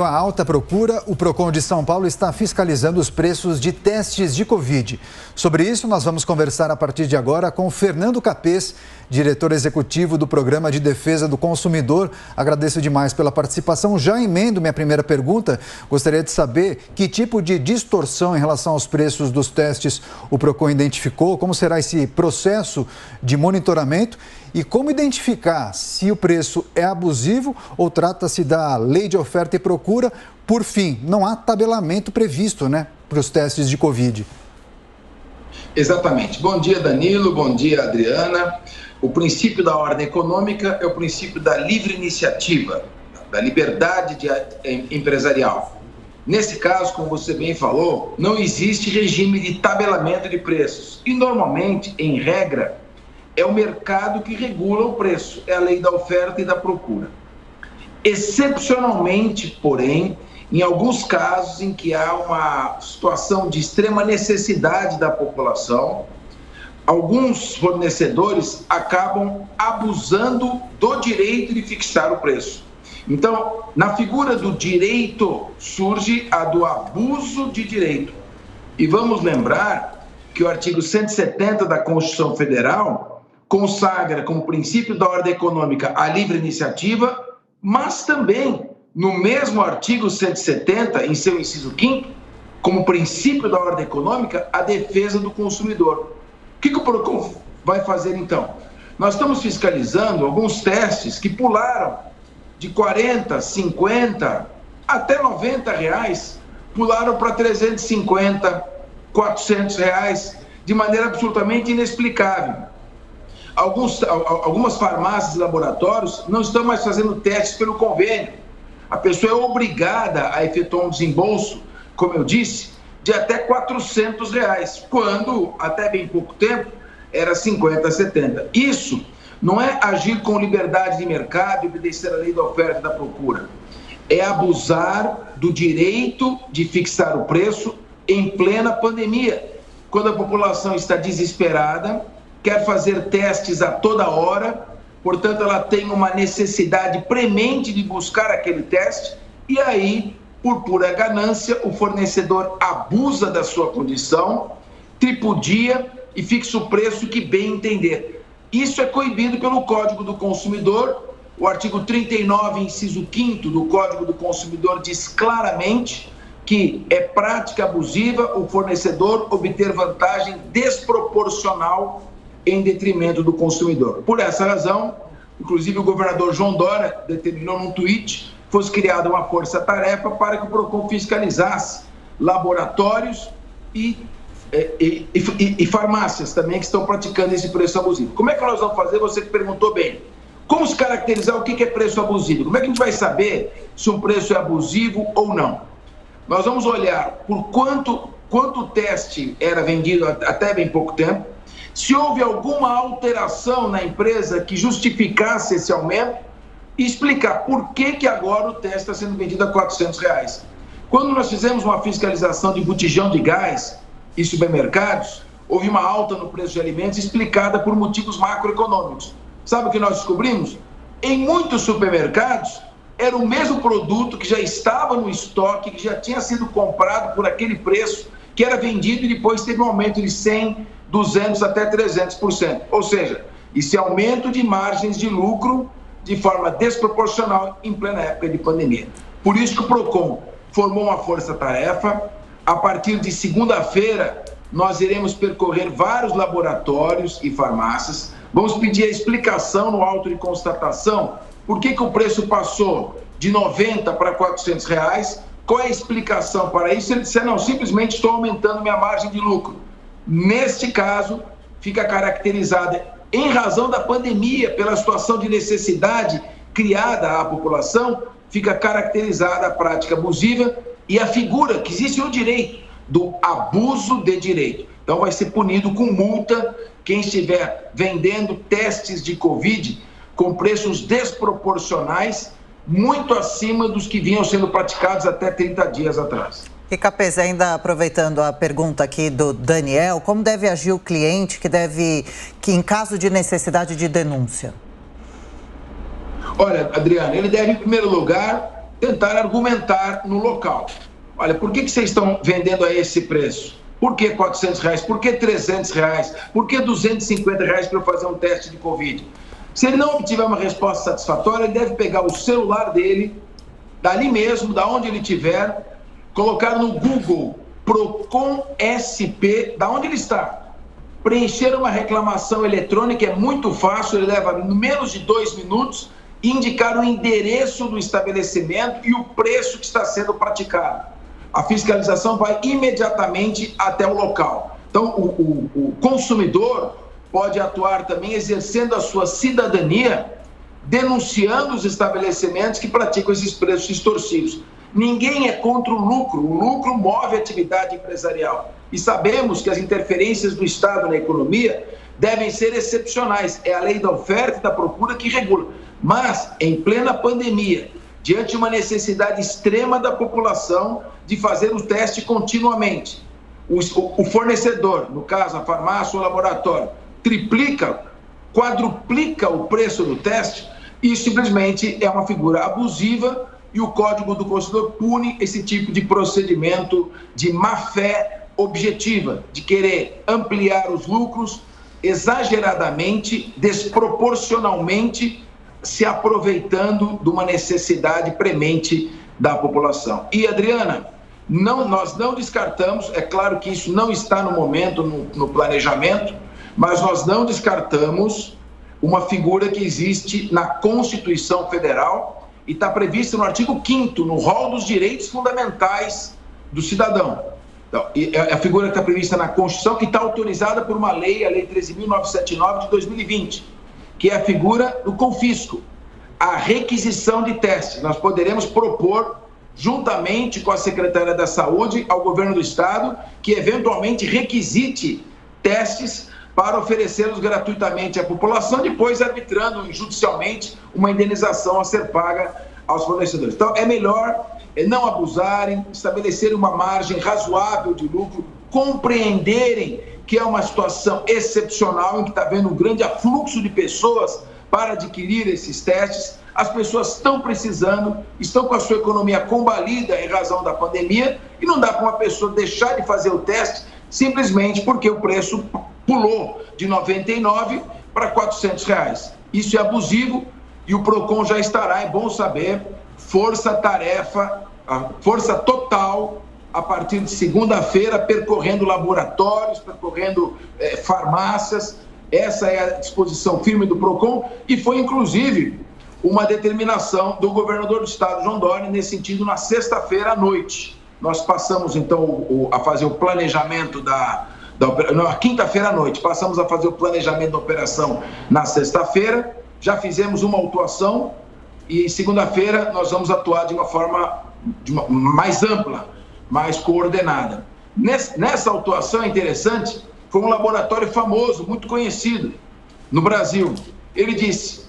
Com a alta procura, o Procon de São Paulo está fiscalizando os preços de testes de Covid. Sobre isso, nós vamos conversar a partir de agora com Fernando Capês, diretor executivo do Programa de Defesa do Consumidor. Agradeço demais pela participação. Já emendo minha primeira pergunta. Gostaria de saber que tipo de distorção em relação aos preços dos testes o Procon identificou, como será esse processo de monitoramento e como identificar se o preço é abusivo ou trata-se da lei de oferta e procura. Por fim, não há tabelamento previsto, para os testes de Covid. Exatamente. Bom dia, Danilo. Bom dia, Adriana. O princípio da ordem econômica é o princípio da livre iniciativa, da liberdade empresarial. Nesse caso, como você bem falou, não existe regime de tabelamento de preços. E, normalmente, em regra, é o mercado que regula o preço, é a lei da oferta e da procura. Excepcionalmente, porém, em alguns casos em que há uma situação de extrema necessidade da população, alguns fornecedores acabam abusando do direito de fixar o preço. Então, na figura do direito surge a do abuso de direito. E vamos lembrar que o artigo 170 da Constituição Federal consagra como princípio da ordem econômica a livre iniciativa, mas também, no mesmo artigo 170, em seu inciso 5º, como princípio da ordem econômica, a defesa do consumidor. O que o Procon vai fazer, então? Nós estamos fiscalizando alguns testes que pularam de 40, 50, até 90 reais, pularam para 350, 400 reais, de maneira absolutamente inexplicável. Algumas farmácias e laboratórios não estão mais fazendo testes pelo convênio. A pessoa é obrigada a efetuar um desembolso, como eu disse, de até 400 reais, quando, até bem pouco tempo, era 50, 70. Isso não é agir com liberdade de mercado e obedecer a lei da oferta e da procura. É abusar do direito de fixar o preço em plena pandemia, quando a população está desesperada, quer fazer testes a toda hora, portanto, ela tem uma necessidade premente de buscar aquele teste, e aí, por pura ganância, o fornecedor abusa da sua condição, tripudia e fixa o preço que bem entender. Isso é coibido pelo Código do Consumidor. O artigo 39, inciso 5º do Código do Consumidor diz claramente que é prática abusiva o fornecedor obter vantagem desproporcional em detrimento do consumidor. Por essa razão, inclusive o governador João Dória determinou num tweet, fosse criada uma força-tarefa para que o Procon fiscalizasse laboratórios e farmácias também que estão praticando esse preço abusivo. Como é que nós vamos fazer? Você que perguntou bem. Como se caracterizar o que é preço abusivo? Como é que a gente vai saber se um preço é abusivo ou não? Nós vamos olhar por quanto o teste era vendido até bem pouco tempo, se houve alguma alteração na empresa que justificasse esse aumento e explicar por que agora o teste está sendo vendido a 400 reais. Quando nós fizemos uma fiscalização de botijão de gás e supermercados, houve uma alta no preço de alimentos explicada por motivos macroeconômicos. Sabe o que nós descobrimos? Em muitos supermercados, era o mesmo produto que já estava no estoque, que já tinha sido comprado por aquele preço, que era vendido e depois teve um aumento de 100, 200 até 300%. Ou seja, esse aumento de margens de lucro de forma desproporcional em plena época de pandemia. Por isso que o Procon formou uma força-tarefa. A partir de segunda-feira, nós iremos percorrer vários laboratórios e farmácias. Vamos pedir a explicação no auto de constatação por que o preço passou de 90 para 400 reais. Qual é a explicação para isso? Ele disser, não, simplesmente estou aumentando minha margem de lucro. Neste caso, fica caracterizada, em razão da pandemia, pela situação de necessidade criada à população, fica caracterizada a prática abusiva e a figura que existe o direito do abuso de direito. Então vai ser punido com multa quem estiver vendendo testes de Covid com preços desproporcionais, muito acima dos que vinham sendo praticados até 30 dias atrás. E Capês, ainda aproveitando a pergunta aqui do Daniel, como deve agir o cliente que em caso de necessidade de denúncia? Olha, Adriana, ele deve, em primeiro lugar, tentar argumentar no local. Olha, por que vocês estão vendendo a esse preço? Por que R$400? Por que R$300? Por que R$250 para eu fazer um teste de Covid? Se ele não obtiver uma resposta satisfatória, ele deve pegar o celular dele, dali mesmo, da onde ele estiver, colocar no Google Procon SP, da onde ele está. Preencher uma reclamação eletrônica é muito fácil, ele leva menos de 2 minutos, e indicar o endereço do estabelecimento e o preço que está sendo praticado. A fiscalização vai imediatamente até o local. Então, o consumidor pode atuar também exercendo a sua cidadania, denunciando os estabelecimentos que praticam esses preços extorsivos. Ninguém é contra o lucro move a atividade empresarial. E sabemos que as interferências do Estado na economia devem ser excepcionais. É a lei da oferta e da procura que regula. Mas, em plena pandemia, diante de uma necessidade extrema da população de fazer o teste continuamente, o fornecedor, no caso a farmácia ou o laboratório, triplica, quadruplica o preço do teste, isso simplesmente é uma figura abusiva e o Código do Consumidor pune esse tipo de procedimento de má-fé objetiva, de querer ampliar os lucros exageradamente, desproporcionalmente, se aproveitando de uma necessidade premente da população. E, Adriana, nós não descartamos, é claro que isso não está no momento no planejamento, mas nós não descartamos uma figura que existe na Constituição Federal e está prevista no artigo 5º, no rol dos direitos fundamentais do cidadão. Então, é a figura que está prevista na Constituição e está autorizada por uma lei, a Lei 13.979 de 2020, que é a figura do confisco, a requisição de testes. Nós poderemos propor, juntamente com a Secretaria da Saúde, ao Governo do Estado, que eventualmente requisite testes para oferecê-los gratuitamente à população, depois arbitrando judicialmente uma indenização a ser paga aos fornecedores. Então, é melhor não abusarem, estabelecerem uma margem razoável de lucro, compreenderem que é uma situação excepcional em que está havendo um grande afluxo de pessoas para adquirir esses testes. As pessoas estão precisando, estão com a sua economia combalida em razão da pandemia e não dá para uma pessoa deixar de fazer o teste simplesmente porque o preço pulou de R$99 para R$400. Isso é abusivo e o Procon já estará, é bom saber, força-tarefa, força total, a partir de segunda-feira, percorrendo laboratórios, percorrendo farmácias. Essa é a disposição firme do Procon e foi, inclusive, uma determinação do governador do estado, João Dória, nesse sentido, na sexta-feira à noite. Nós passamos, então, a fazer o planejamento na quinta-feira à noite, passamos a fazer o planejamento da operação na sexta-feira, já fizemos uma autuação e segunda-feira nós vamos atuar de uma forma mais ampla, mais coordenada. Nessa autuação é interessante, foi um laboratório famoso, muito conhecido no Brasil. Ele disse,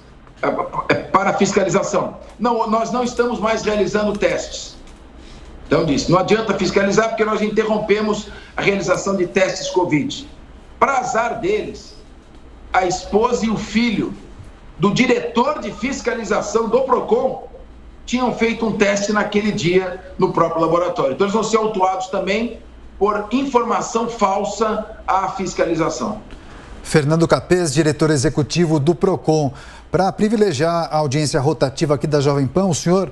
para a fiscalização, não, nós não estamos mais realizando testes. Então disse, não adianta fiscalizar porque nós interrompemos a realização de testes Covid. Para azar deles, a esposa e o filho do diretor de fiscalização do Procon tinham feito um teste naquele dia no próprio laboratório. Então eles vão ser autuados também por informação falsa à fiscalização. Fernando Capês, diretor executivo do Procon. Para privilegiar a audiência rotativa aqui da Jovem Pan, o senhor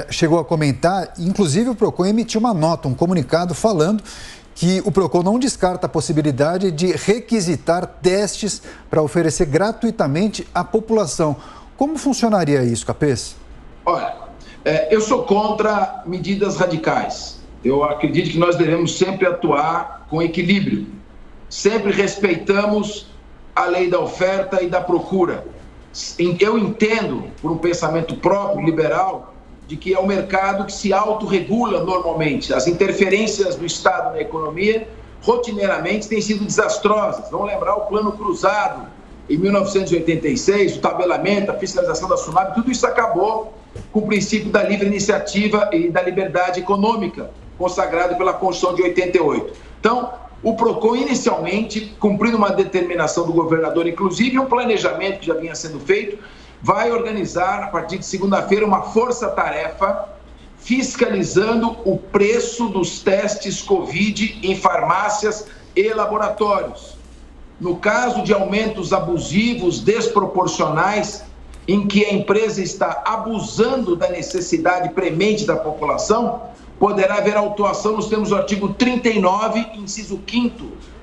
chegou a comentar, inclusive o Procon emitiu uma nota, um comunicado falando que o Procon não descarta a possibilidade de requisitar testes para oferecer gratuitamente à população. Como funcionaria isso, Capês? Olha, eu sou contra medidas radicais. Eu acredito que nós devemos sempre atuar com equilíbrio. Sempre respeitamos a lei da oferta e da procura. Eu entendo, por um pensamento próprio, liberal, de que é o mercado que se autorregula normalmente. As interferências do Estado na economia, rotineiramente, têm sido desastrosas. Vamos lembrar o Plano Cruzado, em 1986, o tabelamento, a fiscalização da Sunab, tudo isso acabou com o princípio da livre iniciativa e da liberdade econômica, consagrado pela Constituição de 88. Então, o Procon, inicialmente, cumprindo uma determinação do governador, inclusive um planejamento que já vinha sendo feito, vai organizar, a partir de segunda-feira, uma força-tarefa fiscalizando o preço dos testes Covid em farmácias e laboratórios. No caso de aumentos abusivos, desproporcionais, em que a empresa está abusando da necessidade premente da população, poderá haver autuação nos termos do artigo 39, inciso 5º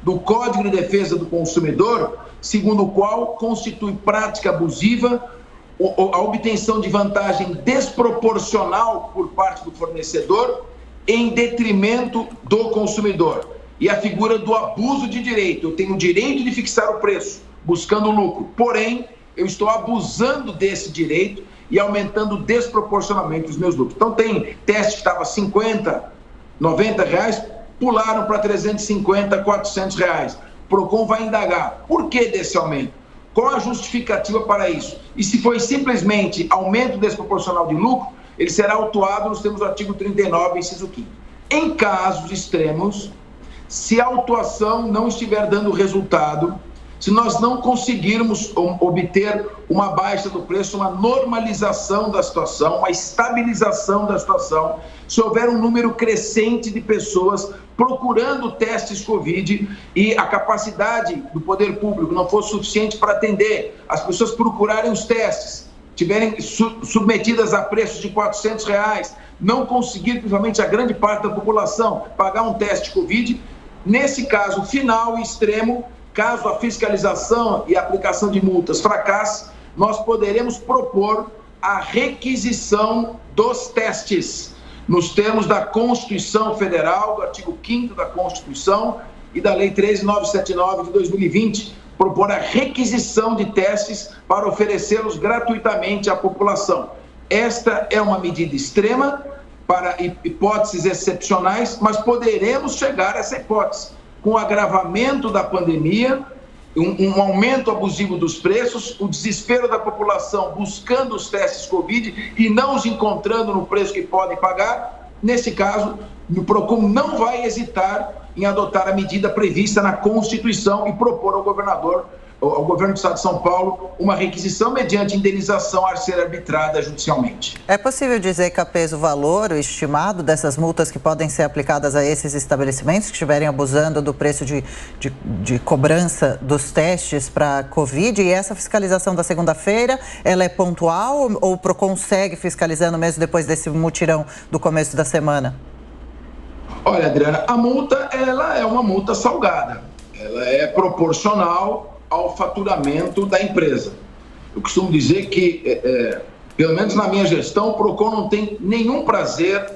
do Código de Defesa do Consumidor, segundo o qual constitui prática abusiva a obtenção de vantagem desproporcional por parte do fornecedor em detrimento do consumidor. E a figura do abuso de direito. Eu tenho o direito de fixar o preço, buscando lucro. Porém, eu estou abusando desse direito e aumentando desproporcionalmente os meus lucros. Então, tem teste que estava 50, 90 reais, pularam para 350, 400 reais. O PROCON vai indagar. Por que desse aumento? Qual a justificativa para isso? E se foi simplesmente aumento desproporcional de lucro, ele será autuado nos termos do artigo 39, inciso 5º. Em casos extremos, se a autuação não estiver dando resultado, se nós não conseguirmos obter uma baixa do preço, uma normalização da situação, uma estabilização da situação, se houver um número crescente de pessoas procurando testes Covid e a capacidade do poder público não for suficiente para atender, as pessoas procurarem os testes, tiverem submetidas a preços de R$400, não conseguir, principalmente a grande parte da população, pagar um teste Covid, nesse caso final e extremo, caso a fiscalização e a aplicação de multas fracasse, nós poderemos propor a requisição dos testes, nos termos da Constituição Federal, do artigo 5º da Constituição e da Lei 13.979 de 2020, propor a requisição de testes para oferecê-los gratuitamente à população. Esta é uma medida extrema para hipóteses excepcionais, mas poderemos chegar a essa hipótese. Com o agravamento da pandemia, um aumento abusivo dos preços, o desespero da população buscando os testes Covid e não os encontrando no preço que podem pagar, nesse caso, o PROCON não vai hesitar em adotar a medida prevista na Constituição e propor ao governador, ao governo do Estado de São Paulo, uma requisição mediante indenização a ser arbitrada judicialmente. É possível dizer, Capês, o valor estimado dessas multas que podem ser aplicadas a esses estabelecimentos que estiverem abusando do preço de cobrança dos testes para Covid? E essa fiscalização da segunda-feira, ela é pontual ou o PROCON segue fiscalizando mesmo depois desse mutirão do começo da semana? Olha, Adriana, a multa, ela é uma multa salgada. Ela é proporcional ao faturamento da empresa. Eu costumo dizer que, pelo menos na minha gestão, o PROCON não tem nenhum prazer,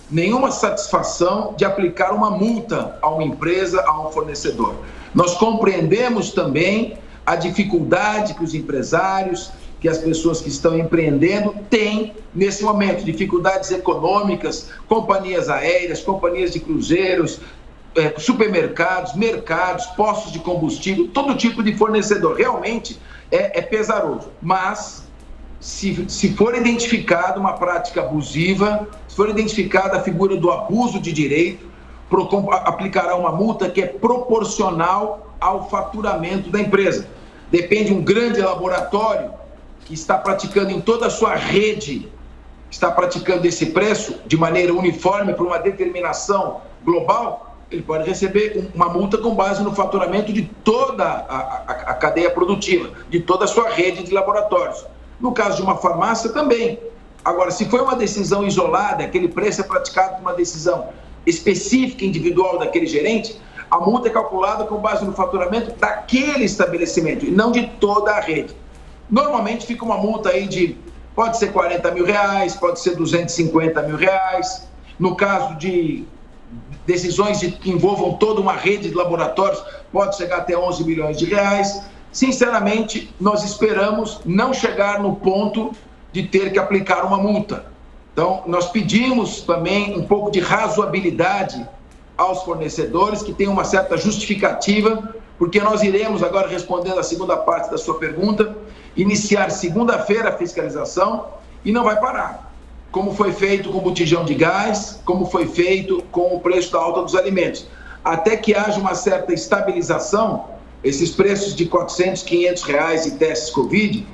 nenhuma satisfação de aplicar uma multa a uma empresa, a um fornecedor. Nós compreendemos também a dificuldade que os empresários, que as pessoas que estão empreendendo têm nesse momento, dificuldades econômicas, companhias aéreas, companhias de cruzeiros, supermercados, mercados, postos de combustível, todo tipo de fornecedor. Realmente é pesaroso, mas se for identificada uma prática abusiva, se for identificada a figura do abuso de direito, o PROCON aplicará uma multa que é proporcional ao faturamento da empresa. Depende de um grande laboratório que está praticando em toda a sua rede, está praticando esse preço de maneira uniforme por uma determinação global, ele pode receber uma multa com base no faturamento de toda a cadeia produtiva, de toda a sua rede de laboratórios. No caso de uma farmácia, também. Agora, se foi uma decisão isolada, aquele preço é praticado por uma decisão específica, individual daquele gerente, a multa é calculada com base no faturamento daquele estabelecimento e não de toda a rede. Normalmente fica uma multa aí de, pode ser R$40 mil, pode ser R$250 mil. No caso de decisões que envolvam toda uma rede de laboratórios, pode chegar até R$11 milhões. Sinceramente, nós esperamos não chegar no ponto de ter que aplicar uma multa. Então, nós pedimos também um pouco de razoabilidade aos fornecedores, que tenham uma certa justificativa, porque nós iremos, agora respondendo a segunda parte da sua pergunta, iniciar segunda-feira a fiscalização e não vai parar. Como foi feito com o botijão de gás, como foi feito com o preço da alta dos alimentos. Até que haja uma certa estabilização, esses preços de R$400, R$500 em testes Covid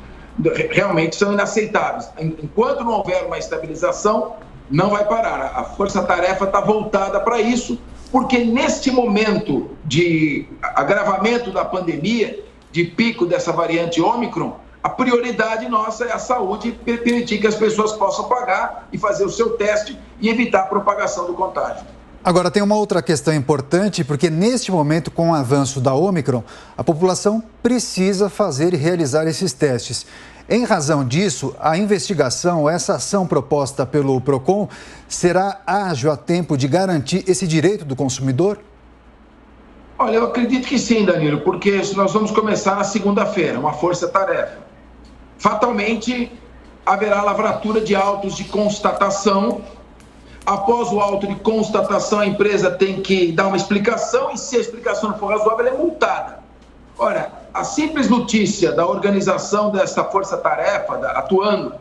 realmente são inaceitáveis. Enquanto não houver uma estabilização, não vai parar. A força-tarefa está voltada para isso, porque neste momento de agravamento da pandemia, de pico dessa variante Ômicron, a prioridade nossa é a saúde e permitir que as pessoas possam pagar e fazer o seu teste e evitar a propagação do contágio. Agora, tem uma outra questão importante, porque neste momento, com o avanço da Ômicron, a população precisa fazer e realizar esses testes. Em razão disso, a investigação, essa ação proposta pelo PROCON, será ágil a tempo de garantir esse direito do consumidor? Olha, eu acredito que sim, Danilo, porque nós vamos começar na segunda-feira, uma força-tarefa. Fatalmente, haverá lavratura de autos de constatação. Após o auto de constatação, a empresa tem que dar uma explicação e, se a explicação não for razoável, ela é multada. Ora, a simples notícia da organização dessa força-tarefa, atuando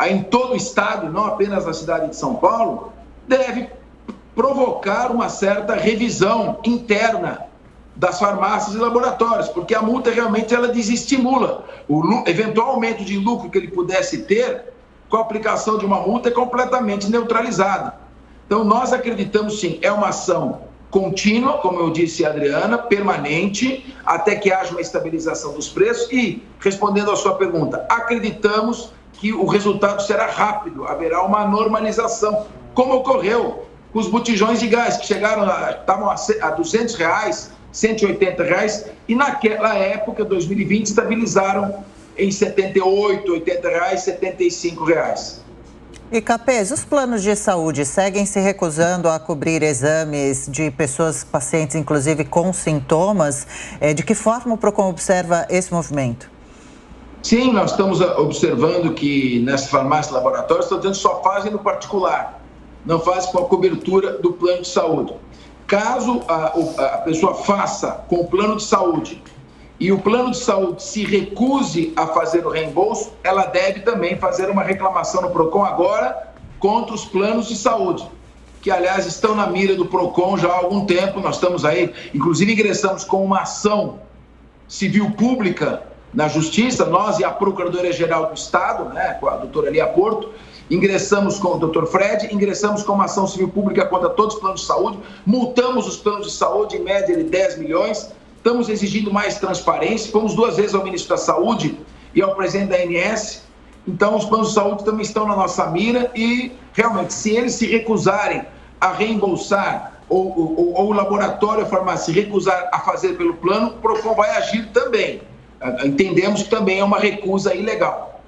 em todo o estado, não apenas na cidade de São Paulo, deve provocar uma certa revisão interna das farmácias e laboratórios, porque a multa realmente ela desestimula o eventual aumento de lucro que ele pudesse ter com a aplicação de uma multa é completamente neutralizada. Então, nós acreditamos sim, é uma ação contínua, como eu disse a Adriana, permanente, até que haja uma estabilização dos preços e, respondendo à sua pergunta, acreditamos que o resultado será rápido, haverá uma normalização, como ocorreu com os botijões de gás, que estavam a R$200, R$180, e naquela época, 2020, estabilizaram em R$78, R$80, R$75. E Capês, os planos de saúde seguem se recusando a cobrir exames de pessoas, pacientes, inclusive com sintomas. De que forma o PROCON observa esse movimento? Sim, nós estamos observando que nessas farmácias e laboratórios estão dizendo que só fazem no particular, não fazem com a cobertura do plano de saúde. Caso a pessoa faça com o plano de saúde e o plano de saúde se recuse a fazer o reembolso, ela deve também fazer uma reclamação no PROCON agora contra os planos de saúde, que, aliás, estão na mira do PROCON já há algum tempo. Nós estamos aí, inclusive ingressamos com uma ação civil pública na Justiça, nós e a Procuradoria-Geral do Estado, né, com a doutora Lia Porto, ingressamos com o doutor Fred, ingressamos com uma ação civil pública contra todos os planos de saúde, multamos os planos de saúde, em média de 10 milhões, estamos exigindo mais transparência, fomos 2 vezes ao ministro da Saúde e ao presidente da ANS, então os planos de saúde também estão na nossa mira e, realmente, se eles se recusarem a reembolsar ou o laboratório, a farmácia, se recusar a fazer pelo plano, o PROCON vai agir também. Entendemos que também é uma recusa ilegal.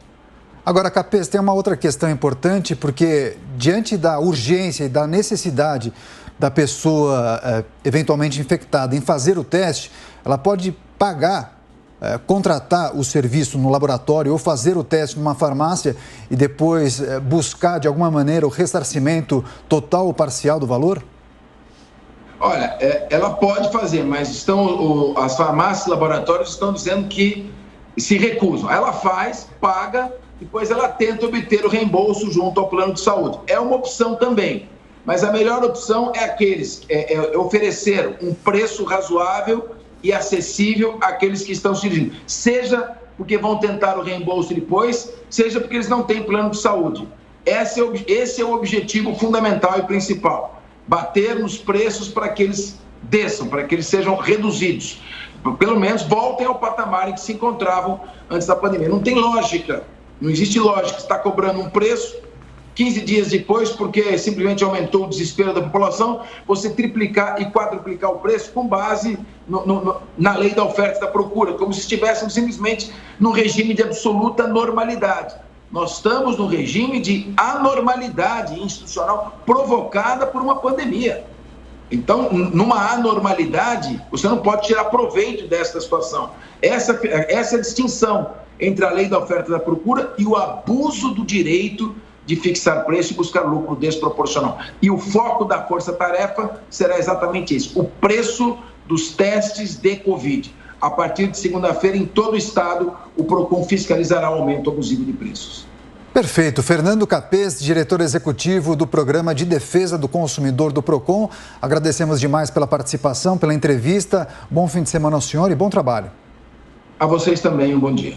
Agora, Capês, tem uma outra questão importante, porque diante da urgência e da necessidade da pessoa eventualmente infectada em fazer o teste, ela pode pagar, contratar o serviço no laboratório ou fazer o teste numa farmácia e depois buscar de alguma maneira o ressarcimento total ou parcial do valor? Olha, ela pode fazer, mas as farmácias e laboratórios estão dizendo que se recusam. Ela faz, paga, depois ela tenta obter o reembolso junto ao plano de saúde. É uma opção também, mas a melhor opção é oferecer um preço razoável e acessível àqueles que estão se dirigindo. Seja porque vão tentar o reembolso depois, seja porque eles não têm plano de saúde. Esse é o objetivo fundamental e principal. Bater nos preços para que eles desçam, para que eles sejam reduzidos. Pelo menos voltem ao patamar em que se encontravam antes da pandemia. Não tem lógica, não existe lógica. Você está cobrando um preço, 15 dias depois, porque simplesmente aumentou o desespero da população, você triplicar e quadruplicar o preço com base na lei da oferta e da procura, como se estivéssemos simplesmente num regime de absoluta normalidade. Nós estamos num regime de anormalidade institucional provocada por uma pandemia. Então, numa anormalidade, você não pode tirar proveito dessa situação. Essa é a distinção entre a lei da oferta e da procura e o abuso do direito de fixar preço e buscar lucro desproporcional. E o foco da força-tarefa será exatamente isso, o preço dos testes de Covid. A partir de segunda-feira, em todo o estado, o PROCON fiscalizará o aumento abusivo de preços. Perfeito. Fernando Capês, diretor executivo do Programa de Defesa do Consumidor do PROCON. Agradecemos demais pela participação, pela entrevista. Bom fim de semana ao senhor e bom trabalho. A vocês também, um bom dia.